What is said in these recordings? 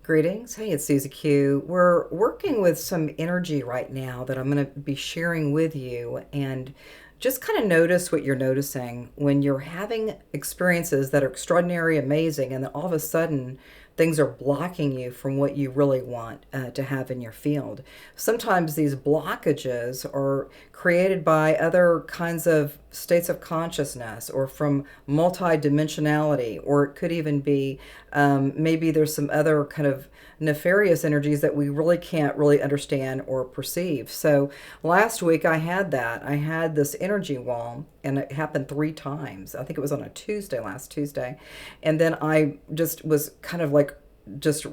Greetings. Hey, it's Susie Q. We're working with some energy right now that I'm going to be sharing with you, and just kind of notice what you're noticing when you're having experiences that are extraordinary, amazing, and then all of a sudden things are blocking you from what you really want to have in your field. Sometimes these blockages are created by other kinds of states of consciousness or from multidimensionality, or it could even be maybe there's some other kind of nefarious energies that we really can't really understand or perceive. So last week I had that. I had this energy wall, and it happened 3 times. I think it was on a Tuesday, last Tuesday. And then I just was kind of like just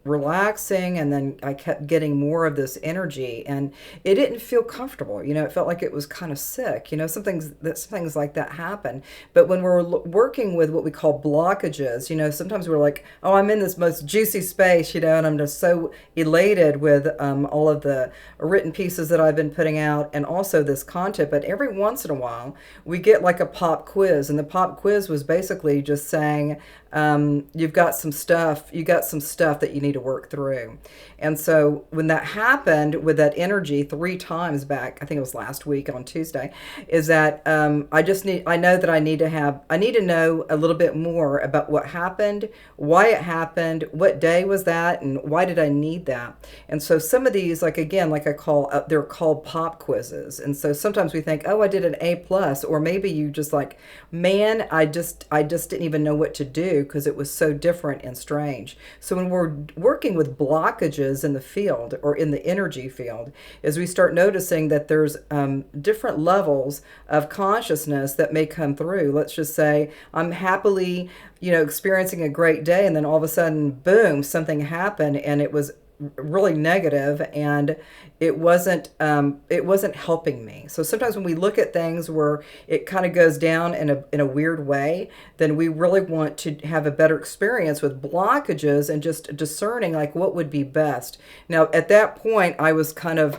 relaxing, and then I kept getting more of this energy, and it didn't feel comfortable. It felt like it was kind of sick. Some things like that happen. But when we're working with what we call blockages, sometimes we're like, oh, I'm in this most juicy space, and I'm just so elated with all of the written pieces that I've been putting out, and also this content. But every once in a while we get like a pop quiz, and the pop quiz was basically just saying, you got some stuff that you need to work through. And so when that happened with that energy 3 times back, I think it was last week on Tuesday, is that I know that I need to know a little bit more about what happened, why it happened, what day was that, and why did I need that. And so some of these, like again, like I call, they're called pop quizzes. And so sometimes we think, oh, I did an A plus, or maybe you just like, man, I just didn't even know what to do because it was so different and strange. So when we're working with blockages in the field or in the energy field, is we start noticing that there's different levels of consciousness that may come through. Let's just say I'm happily, experiencing a great day, and then all of a sudden, boom, something happened, and it was really negative, and it wasn't helping me. So sometimes when we look at things where it kind of goes down in a weird way, then we really want to have a better experience with blockages and just discerning like what would be best. Now at that point I was kind of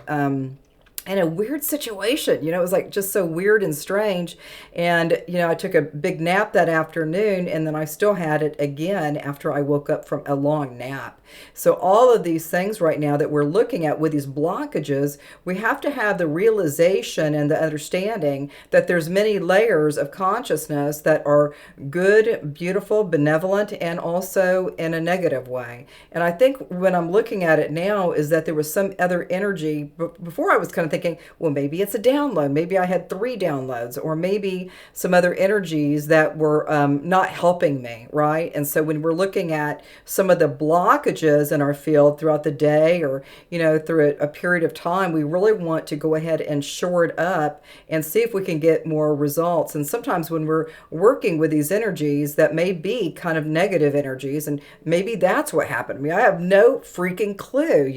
in a weird situation. It was like just so weird and strange. And, I took a big nap that afternoon, and then I still had it again after I woke up from a long nap. So all of these things right now that we're looking at with these blockages, we have to have the realization and the understanding that there's many layers of consciousness that are good, beautiful, benevolent, and also in a negative way. And I think when I'm looking at it now is that there was some other energy. Before I was kind of thinking, well, maybe it's a download. Maybe I had 3 downloads, or maybe some other energies that were not helping me, right? And so when we're looking at some of the blockages in our field throughout the day, or through a period of time, we really want to go ahead and shore it up and see if we can get more results. And sometimes when we're working with these energies that may be kind of negative energies, and maybe that's what happened to me, I have no freaking clue,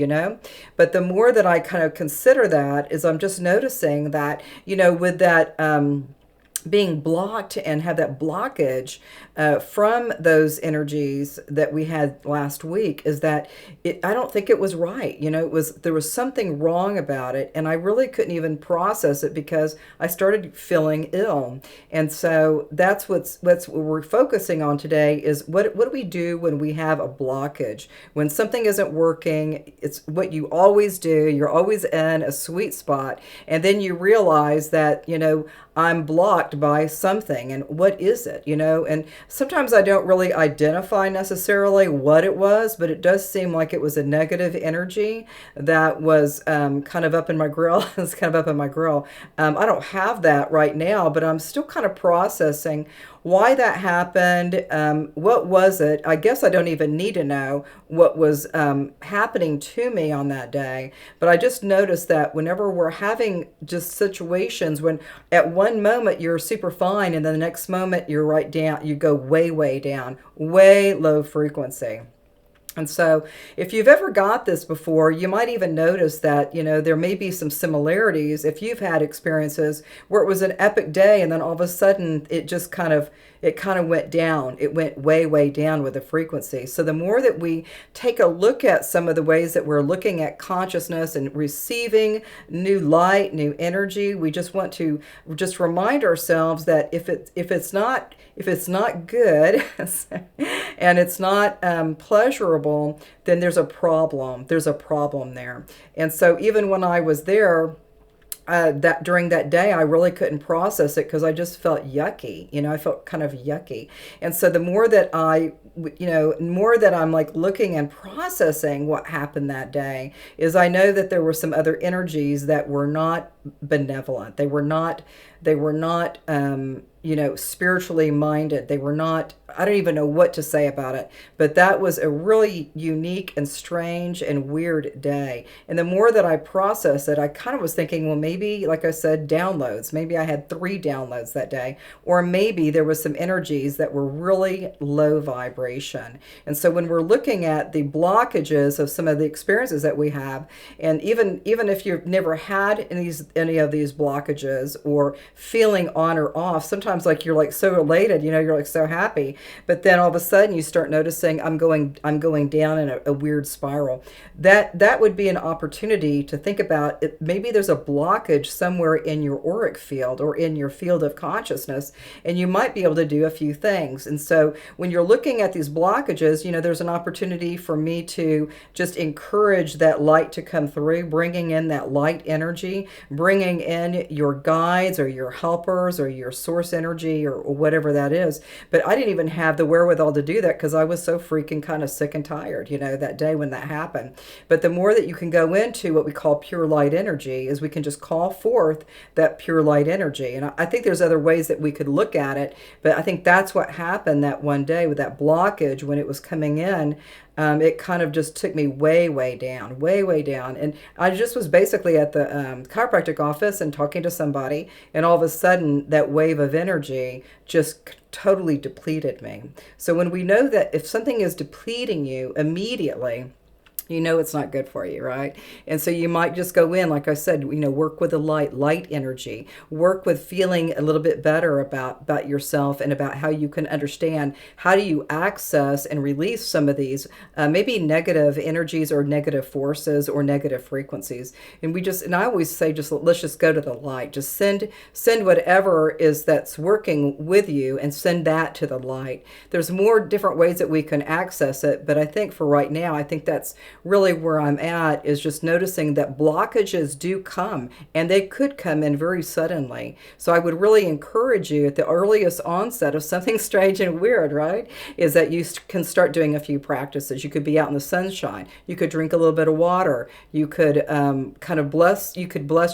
but the more that I kind of consider that, is I'm just noticing that, with that being blocked and have that blockage from those energies that we had last week, is that I don't think it was right. There was something wrong about it, and I really couldn't even process it because I started feeling ill. And so that's what we're focusing on today, is what do we do when we have a blockage, when something isn't working. It's what you always do. You're always in a sweet spot, and then you realize that I'm blocked by something, and what is it? And sometimes I don't really identify necessarily what it was, but it does seem like it was a negative energy that was kind of up in my grill. It's kind of up in my grill. I don't have that right now, but I'm still kind of processing why that happened. What was it? I guess I don't even need to know what was happening to me on that day, but I just noticed that whenever we're having just situations when at one moment you're super fine, and then the next moment you're right down, you go way, way down, way low frequency. And so if you've ever got this before, you might even notice that, there may be some similarities if you've had experiences where it was an epic day, and then all of a sudden it just kind of went down. It went way, way down with the frequency. So the more that we take a look at some of the ways that we're looking at consciousness and receiving new light, new energy, we just want to just remind ourselves that if it's not good and it's not pleasurable, uncomfortable, then there's a problem. There's a problem there. And so even when I was there, that during that day, I really couldn't process it because I just felt yucky. I felt kind of yucky. And so the more that more that I'm like looking and processing what happened that day, is I know that there were some other energies that were not benevolent. They were not spiritually minded. They were not, I don't even know what to say about it, but that was a really unique and strange and weird day. And the more that I process it, I kind of was thinking, well, maybe, like I said, downloads. Maybe I had 3 downloads that day, or maybe there was some energies that were really low vibration. And so when we're looking at the blockages of some of the experiences that we have, and even if you've never had any of these blockages or feeling on or off, sometimes like you're like so elated, you're like so happy, but then all of a sudden you start noticing I'm going down in a weird spiral. That would be an opportunity to think about it. Maybe there's a blockage somewhere in your auric field or in your field of consciousness, and you might be able to do a few things. And so when you're looking at these blockages, there's an opportunity for me to just encourage that light to come through, bringing in that light energy, bringing in your guides or your helpers or your source energy or whatever that is. But I didn't even have the wherewithal to do that because I was so freaking kind of sick and tired, that day when that happened. But the more that you can go into what we call pure light energy, is we can just call forth that pure light energy. And I think there's other ways that we could look at it, but I think that's what happened that one day with that blockage when it was coming in. It kind of just took me way, way down, way, way down. And I just was basically at the chiropractic office and talking to somebody, and all of a sudden that wave of energy just totally depleted me. So when we know that if something is depleting you immediately, it's not good for you, right? And so you might just go in, like I said, work with the light energy, work with feeling a little bit better about yourself and about how you can understand how do you access and release some of these maybe negative energies or negative forces or negative frequencies. And I always say, let's just go to the light. Just send whatever is that's working with you and send that to the light. There's more different ways that we can access it, but I think for right now, I think that's really where I'm at, is just noticing that blockages do come, and they could come in very suddenly. So I would really encourage you at the earliest onset of something strange and weird, right, is that you can start doing a few practices. You could be out in the sunshine. You could drink a little bit of water. You could bless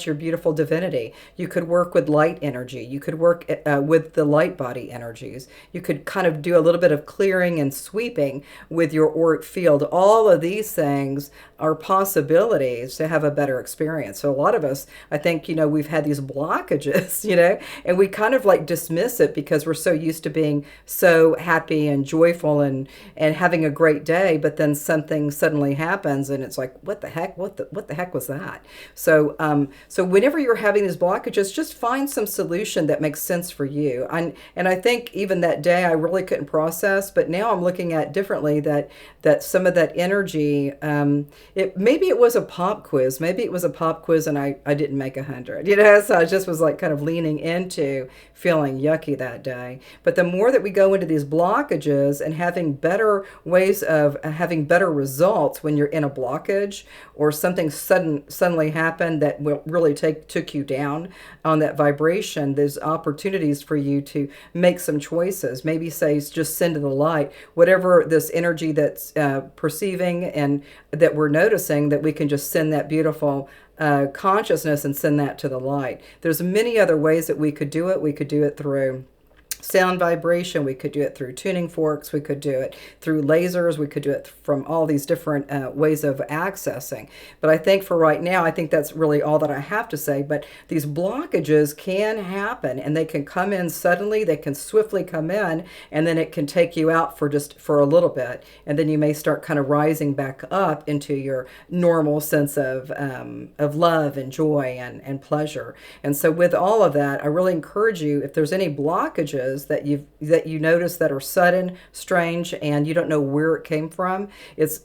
your beautiful divinity. You could work with light energy. You could work with the light body energies. You could kind of do a little bit of clearing and sweeping with your auric field. All of these things are possibilities to have a better experience. So a lot of us, I think, we've had these blockages, and we kind of like dismiss it because we're so used to being so happy and joyful and having a great day. But then something suddenly happens and it's like, what the heck? What the heck was that? So whenever you're having these blockages, just find some solution that makes sense for you. And I think even that day I really couldn't process, but now I'm looking at differently that some of that energy, maybe it was a pop quiz. Maybe it was a pop quiz and I didn't make 100, so I just was like kind of leaning into feeling yucky that day. But the more that we go into these blockages and having better ways of having better results when you're in a blockage or something suddenly happened that will really took you down on that vibration, there's opportunities for you to make some choices. Maybe say, just send to the light, whatever this energy that's perceiving and that we're noticing, that we can just send that beautiful consciousness and send that to the light. There's many other ways that we could do it. We could do it through sound vibration. We could do it through tuning forks. We could do it through lasers. We could do it from all these different ways of accessing. But I think for right now, I think that's really all that I have to say. But these blockages can happen, and they can come in suddenly. They can swiftly come in, and then it can take you out for a little bit. And then you may start kind of rising back up into your normal sense of love and joy and pleasure. And so with all of that, I really encourage you, if there's any blockages that you notice that are sudden, strange, and you don't know where it came from, it's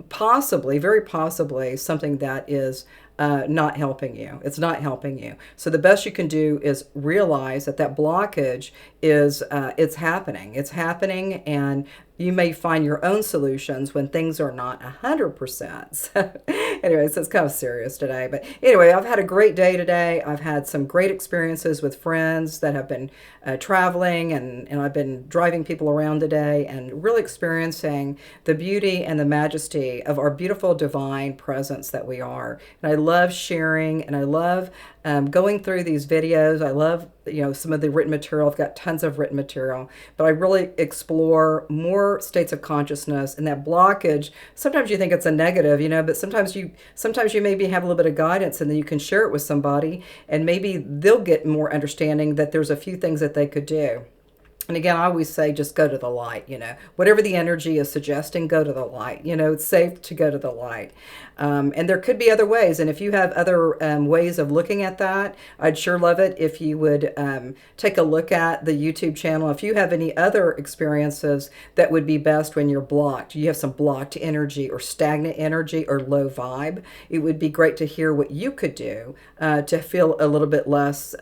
possibly, very possibly, something that is not helping you. It's not helping you. So the best you can do is realize that blockage is it's happening. It's happening, and you may find your own solutions when things are not 100%. So, anyways, it's kind of serious today. But anyway, I've had a great day today. I've had some great experiences with friends that have been traveling, and I've been driving people around today and really experiencing the beauty and the majesty of our beautiful divine presence that we are. And I love sharing, and I love going through these videos. I love, some of the written material. I've got tons of written material, but I really explore more states of consciousness. And that blockage, sometimes you think it's a negative, but sometimes you maybe have a little bit of guidance, and then you can share it with somebody, and maybe they'll get more understanding that there's a few things that they could do. And again, I always say, just go to the light, whatever the energy is suggesting, go to the light. It's safe to go to the light. And there could be other ways. And if you have other ways of looking at that, I'd sure love it if you would take a look at the YouTube channel. If you have any other experiences that would be best when you're blocked, you have some blocked energy or stagnant energy or low vibe, it would be great to hear what you could do to feel a little bit less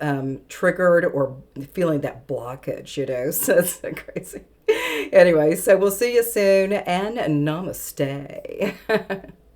triggered or feeling that blockage. So it's so crazy. Anyway, so we'll see you soon, and namaste.